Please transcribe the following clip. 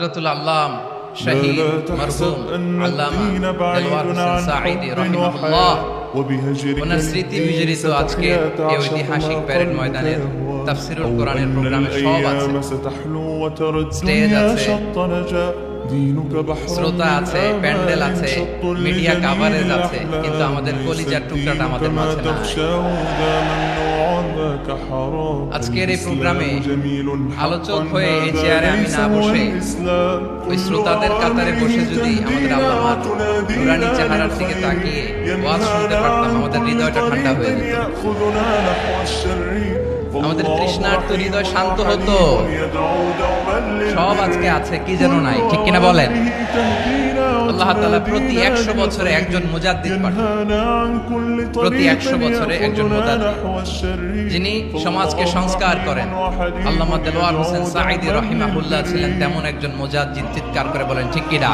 হযরতুল আল্লাম শহীদ মরহুম আল্লামা দেলওয়ার হোসেন সাঈদী রাহিমাহুল্লাহ ওনার স্মৃতি বিজড়িত আজকে এই ঐতিহাসিক প্যারেড ময়দানের তাফসীরুল কোরআনের প্রোগ্রামে সব আছে, স্টেজ আছে, শ্রোতা আছে, প্যান্ডেল আছে, মিডিয়া কাভারেজ আছে, কিন্তু আমাদের কলিজার টুকরাটা আমাদের মাঝে নাই। আজকের এই প্রোগ্রামে আলোচক হয়ে এই চেয়ারে আমি না বসে ওই শ্রোতাদের কাতারে বসে যদি আমাদের আল্লামার নুরানি চেহারার দিকে তাকিয়ে ওয়াজ শুনতে পারতাম, আমাদের হৃদয়টা ঠান্ডা হয়ে যেত, আমাদের তৃষ্ণার্ত হৃদয় শান্ত হতো। সব আজকে আছে, কি যেন নাই, ঠিক কিনা বলেন? আল্লাহ তাআলা প্রতি 100 বছরে একজন মুজাদ্দিদ পাঠান, প্রতি 100 বছরে একজন মুজাদ্দিদ যিনি সমাজকে সংস্কার করেন। আল্লামা দেলওয়ার হোসেন সাঈদী রাহিমাহুল্লাহ ছিলেন তেমন একজন মুজাদ্দিদ। চিৎকার করে বলেন ঠিক কিনা?